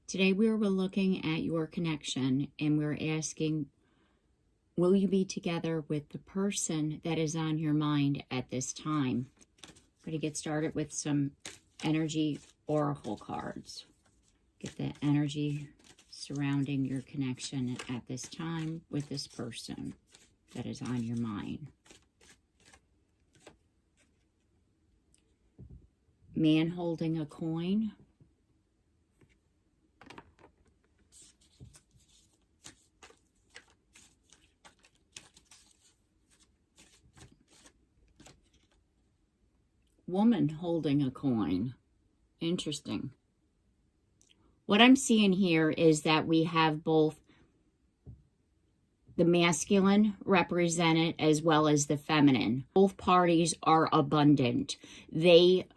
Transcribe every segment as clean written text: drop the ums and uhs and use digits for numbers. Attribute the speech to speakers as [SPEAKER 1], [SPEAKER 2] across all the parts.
[SPEAKER 1] Today we were looking at your connection and we're asking, will you be together with the person that is on your mind at this time? I'm going to get started with some energy oracle cards. Get the energy surrounding your connection at this time with this person that is on your mind. Man holding a coin. Woman holding a coin. Interesting. What I'm seeing here is that we have both the masculine represented as well as the feminine. Both parties are abundant. They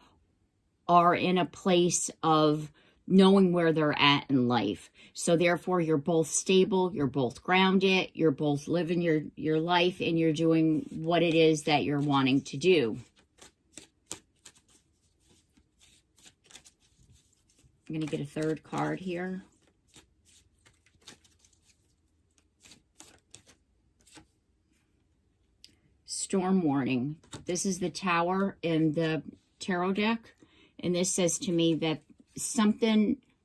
[SPEAKER 1] are in a place of knowing where they're at in life. So therefore, you're both stable, you're both grounded, you're both living your life, and you're doing what it is that you're wanting to do. I'm going to get a third card here. Storm warning. This is the Tower in the tarot deck. And this says to me that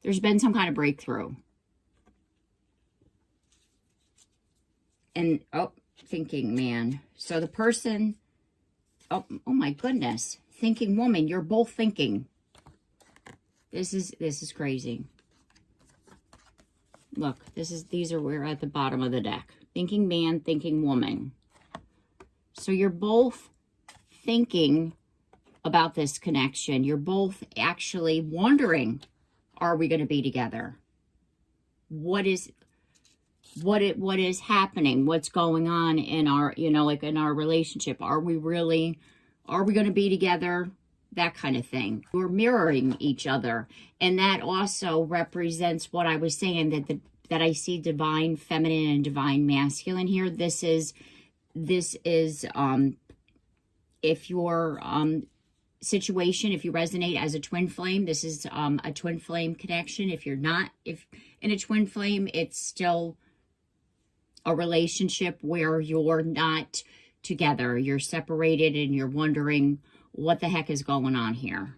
[SPEAKER 1] there's been some kind of breakthrough. And, thinking man. So the person, oh my goodness. Thinking woman, you're both thinking. This is crazy. Look, we're at the bottom of the deck. Thinking man, thinking woman. So you're both thinking about this connection. You're both actually wondering, are we going to be together? What is happening? What's going on in our, in our relationship? Are we going to be together? That kind of thing. We're mirroring each other. And that also represents what I was saying, that I see divine feminine and divine masculine here. This is if your situation, if you resonate as a twin flame, this is a twin flame connection. If you're not, if in a twin flame, it's still a relationship where you're not together. You're separated and you're wondering, what the heck is going on here?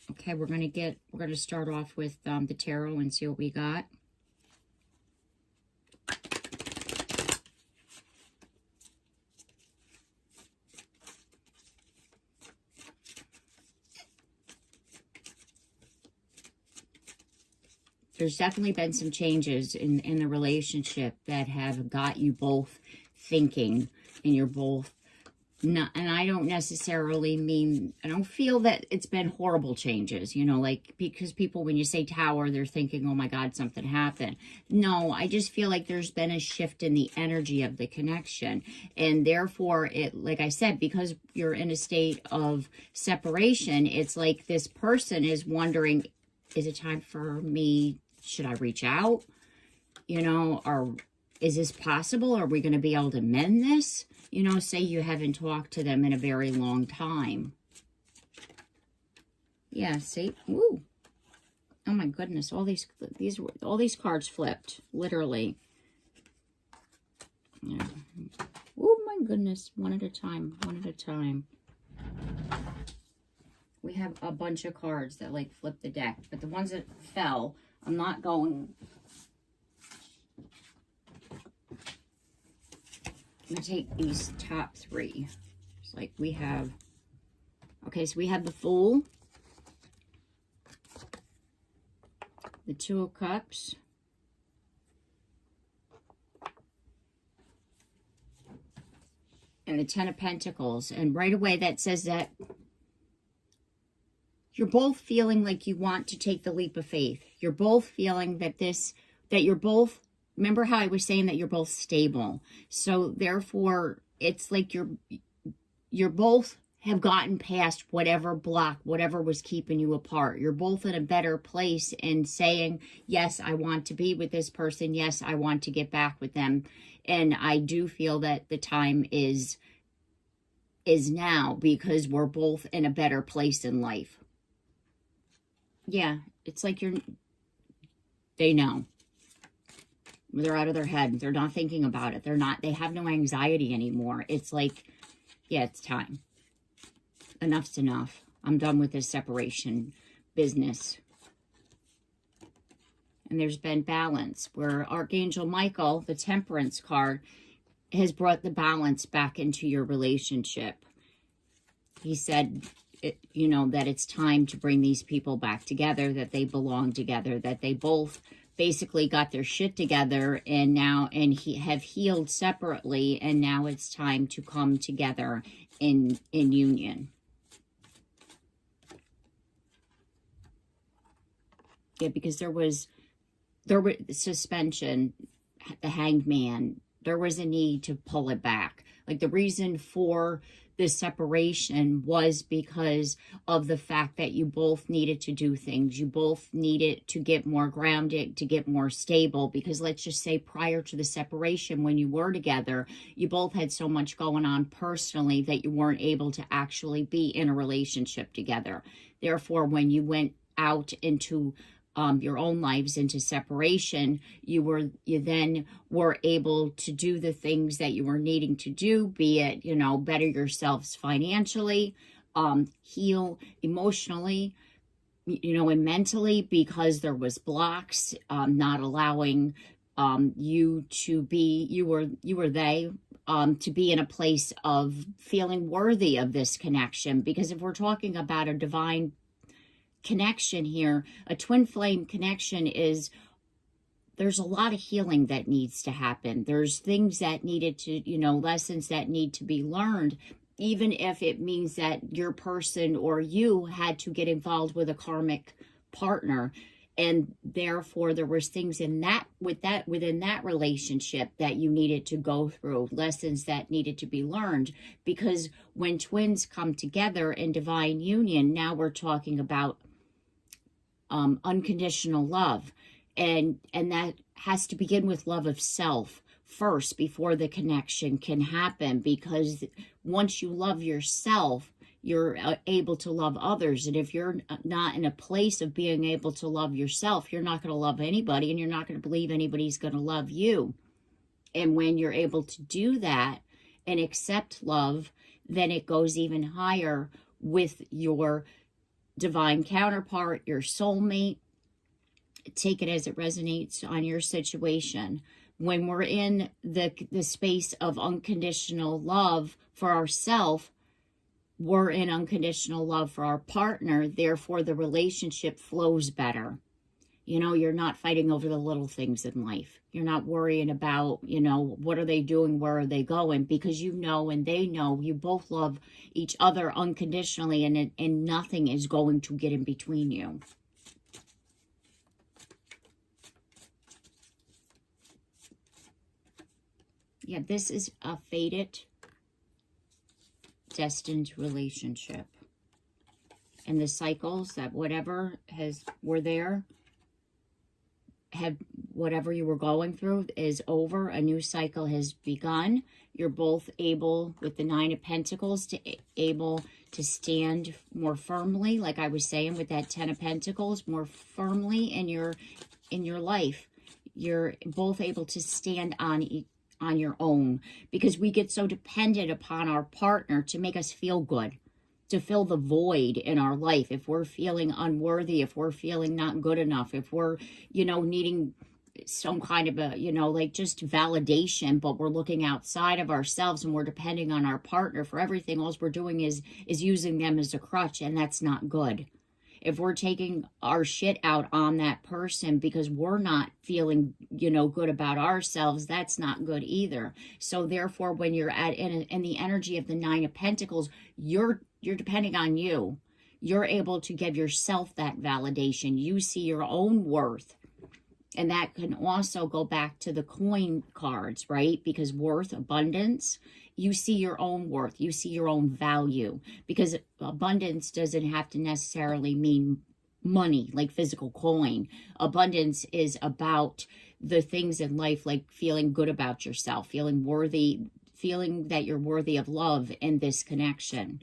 [SPEAKER 1] Okay, we're going to start off with the tarot and see what we got. There's definitely been some changes in the relationship that have got you both thinking, and you're both not, and I don't necessarily mean, I don't feel that it's been horrible changes, because people, when you say tower, they're thinking, oh my God, something happened. No, I just feel like there's been a shift in the energy of the connection. And therefore, like I said, because you're in a state of separation, it's like this person is wondering, is it time for me? Should I reach out? Or is this possible? Are we going to be able to mend this? Say you haven't talked to them in a very long time. Yeah, see? Ooh. Oh my goodness, all these cards flipped, literally. Yeah. Oh my goodness, one at a time. We have a bunch of cards that flip the deck, but the ones that fell, I'm not going. I'm going to take these top three. It's we have, so we have the Fool, the Two of Cups, and the Ten of Pentacles. And right away that says that you're both feeling like you want to take the leap of faith. You're both feeling that you're both, remember how I was saying that you're both stable. So therefore, it's like you're both have gotten past whatever block, whatever was keeping you apart. You're both in a better place and saying, yes, I want to be with this person. Yes, I want to get back with them. And I do feel that the time is now, because we're both in a better place in life. Yeah, it's like they know. They're out of their head. They're not thinking about it. They have no anxiety anymore. It's like, yeah, it's time. Enough's enough. I'm done with this separation business. And there's been balance where Archangel Michael, the Temperance card, has brought the balance back into your relationship. He said, you know, that it's time to bring these people back together, that they belong together, that they both basically got their shit together and have healed separately, and now it's time to come together in union. Yeah, because there was suspension, the Hanged Man, there was a need to pull it back. Like the reason for this separation was because of the fact that you both needed to do things. You both needed to get more grounded, to get more stable, because let's just say prior to the separation, when you were together, you both had so much going on personally that you weren't able to actually be in a relationship together. Therefore, when you went out into your own lives, into separation, you then were able to do the things that you were needing to do, be it, you know, better yourselves financially, heal emotionally, you know, and mentally, because there was blocks, not allowing you to be, to be in a place of feeling worthy of this connection. Because if we're talking about a divine connection here, a twin flame connection, there's a lot of healing that needs to happen. There's things that needed to, you know, lessons that need to be learned, even if it means that your person or you had to get involved with a karmic partner, and therefore there was things within that relationship that you needed to go through, lessons that needed to be learned. Because when twins come together in divine union, now we're talking about unconditional love, and that has to begin with love of self first before the connection can happen. Because once you love yourself, you're able to love others. And if you're not in a place of being able to love yourself, you're not going to love anybody, and you're not going to believe anybody's going to love you. And when you're able to do that and accept love, then it goes even higher with your divine counterpart, your soulmate. Take it as it resonates on your situation. When we're in the space of unconditional love for ourselves, we're in unconditional love for our partner. Therefore, the relationship flows better. You know, you're not fighting over the little things in life. You're not worrying about, you know, what are they doing? Where are they going? Because you know, and they know, you both love each other unconditionally, and nothing is going to get in between you. Yeah, this is a fated, destined relationship. And the cycles that whatever were there, whatever you were going through is over. A new cycle has begun. You're both able, with the Nine of Pentacles, able to stand more firmly, like I was saying with that Ten of Pentacles, more firmly in your life. You're both able to stand on your own, because we get so dependent upon our partner to make us feel good, to fill the void in our life. If we're feeling unworthy, if we're feeling not good enough, if we're, you know, needing some kind of a, you know, like just validation, but we're looking outside of ourselves and we're depending on our partner for everything, all we're doing is using them as a crutch, and that's not good. If we're taking our shit out on that person because we're not feeling, you know, good about ourselves, that's not good either. So therefore, when you're in the energy of the Nine of Pentacles, you're depending on you. You're able to give yourself that validation. You see your own worth. And that can also go back to the coin cards, right? Because worth, abundance, you see your own worth. You see your own value. Because abundance doesn't have to necessarily mean money, like physical coin. Abundance is about the things in life, like feeling good about yourself, feeling worthy, feeling that you're worthy of love in this connection.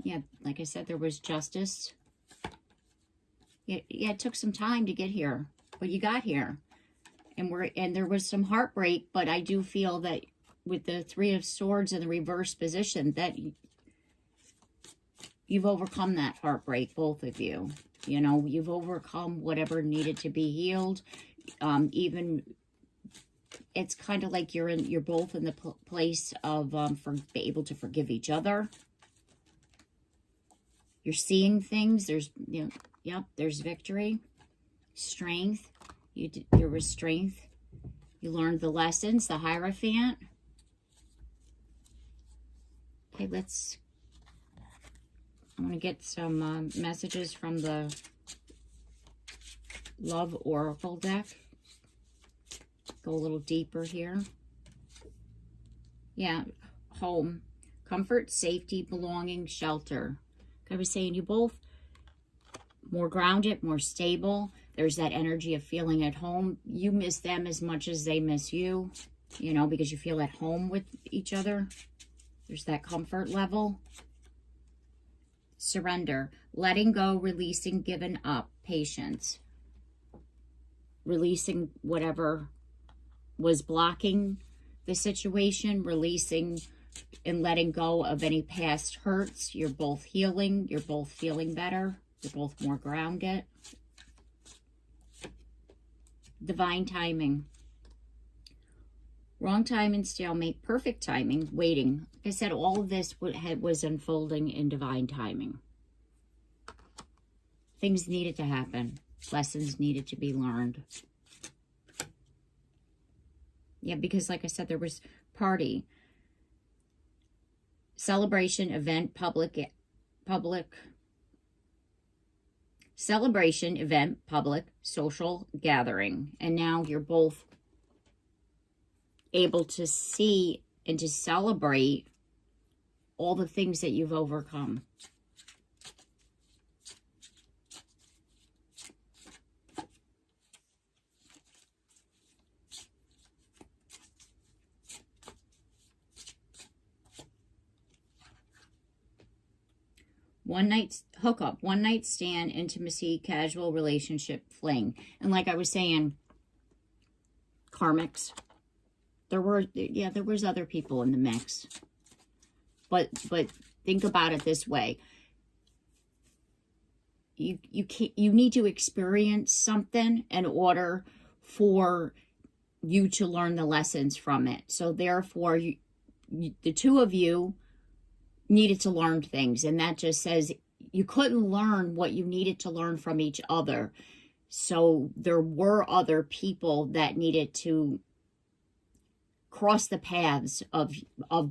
[SPEAKER 1] Yeah, like I said, there was justice. Yeah, it took some time to get here, but you got here. And there was some heartbreak, but I do feel that with the Three of Swords in the reverse position, that you've overcome that heartbreak, both of you. You know, you've overcome whatever needed to be healed. Even it's kind of like you're both in the place of able to forgive each other. You're seeing things. There's, you know, yep, there's victory, strength. There was strength. You learned the lessons, the Hierophant. Okay, I want to get some messages from the Love Oracle deck. Go a little deeper here. Yeah, home, comfort, safety, belonging, shelter. I was saying you both more grounded, more stable. There's that energy of feeling at home. You miss them as much as they miss you, you know, because you feel at home with each other. There's that comfort level. Surrender, letting go, releasing, giving up, patience. Releasing whatever was blocking the situation, releasing and letting go of any past hurts. You're both healing. You're both feeling better. You're both more grounded. Divine timing. Wrong time and stalemate. Perfect timing. Waiting. Like I said, all of this was unfolding in divine timing. Things needed to happen. Lessons needed to be learned. Yeah, because like I said, there was party, celebration, event, public, celebration, event, public, social gathering. And now you're both able to see and to celebrate all the things that you've overcome. One night hookup, one night stand, intimacy, casual relationship, fling. And like I was saying, karmics. There was other people in the mix. But think about it this way. You need to experience something in order for you to learn the lessons from it. So therefore, the two of you needed to learn things, and that just says you couldn't learn what you needed to learn from each other. So there were other people that needed to cross the paths of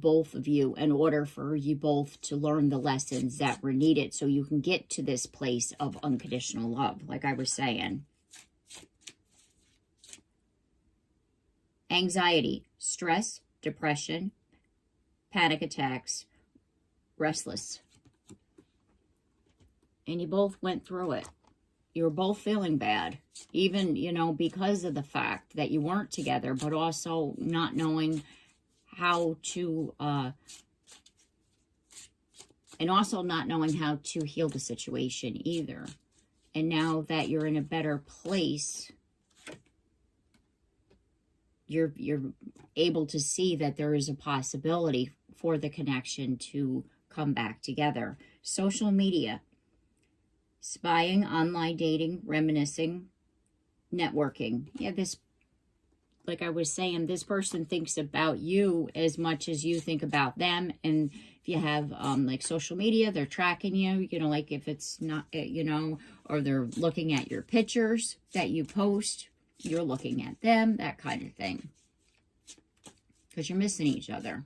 [SPEAKER 1] both of you in order for you both to learn the lessons that were needed so you can get to this place of unconditional love, like I was saying. Anxiety, stress, depression, panic attacks, restless. And you both went through it. You were both feeling bad, even, you know, because of the fact that you weren't together, but also not knowing how to, and also not knowing how to heal the situation either. And now that you're in a better place, you're able to see that there is a possibility for the connection to come back together. Social media, spying, online dating, reminiscing, networking. Yeah, this, like I was saying, this person thinks about you as much as you think about them. And if you have like social media, they're tracking you, you know, like if it's not, you know, or they're looking at your pictures that you post, you're looking at them, that kind of thing. Because you're missing each other.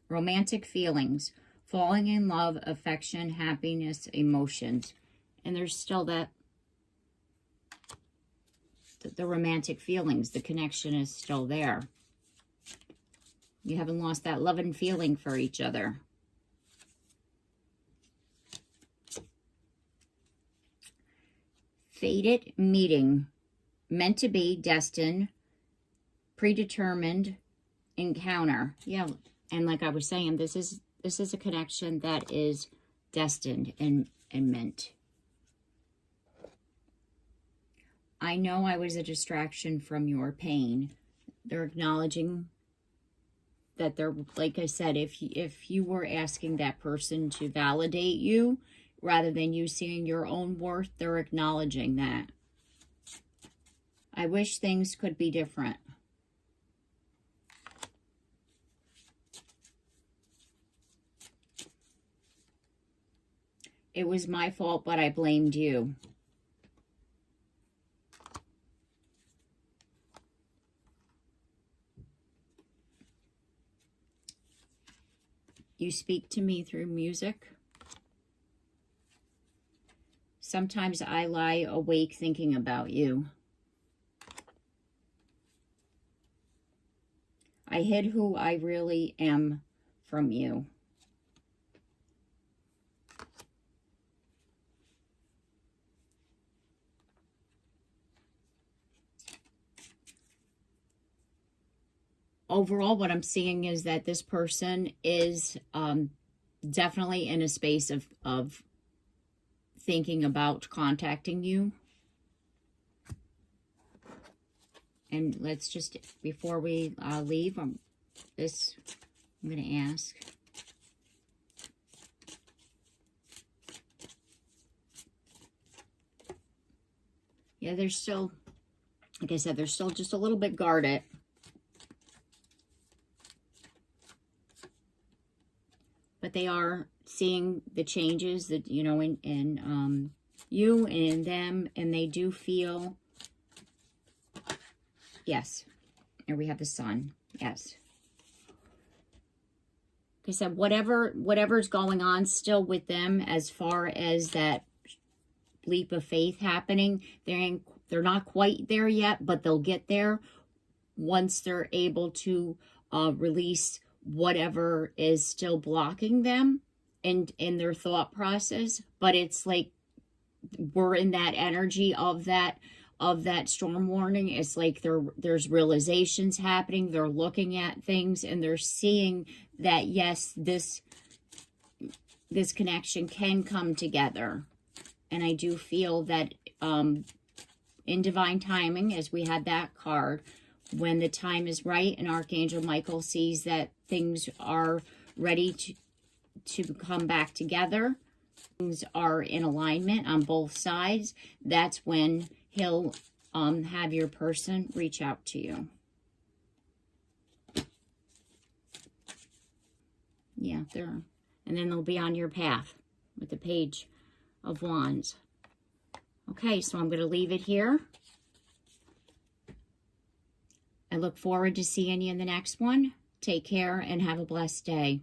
[SPEAKER 1] Romantic feelings, falling in love, affection, happiness, emotions. And there's still that, the romantic feelings, the connection is still there. You haven't lost that love and feeling for each other. Fated meeting, meant to be, destined, predetermined encounter. Yeah. And like I was saying, this is This is a connection that is destined and meant. I know I was a distraction from your pain. They're acknowledging that they're, like I said, if you were asking that person to validate you rather than you seeing your own worth, they're acknowledging that. I wish things could be different. It was my fault, but I blamed you. You speak to me through music. Sometimes I lie awake thinking about you. I hid who I really am from you. Overall, what I'm seeing is that this person is definitely in a space of thinking about contacting you. And let's just, before we leave, I'm going to ask. Yeah, they're still, like I said, they're still just a little bit guarded. But they are seeing the changes that, you know, in you and in them, and they do feel, yes, here we have the sun, yes. Like I said, whatever's going on still with them as far as that leap of faith happening, they're not quite there yet, but they'll get there once they're able to release whatever is still blocking them in their thought process. But it's like we're in that energy of that storm warning. It's like there's realizations happening. They're looking at things and they're seeing that, yes, this connection can come together. And I do feel that in divine timing, as we had that card, when the time is right and Archangel Michael sees that things are ready to come back together, things are in alignment on both sides, that's when he'll have your person reach out to you. Yeah, and then they'll be on your path with the Page of Wands. Okay, so I'm going to leave it here. I look forward to seeing you in the next one. Take care and have a blessed day.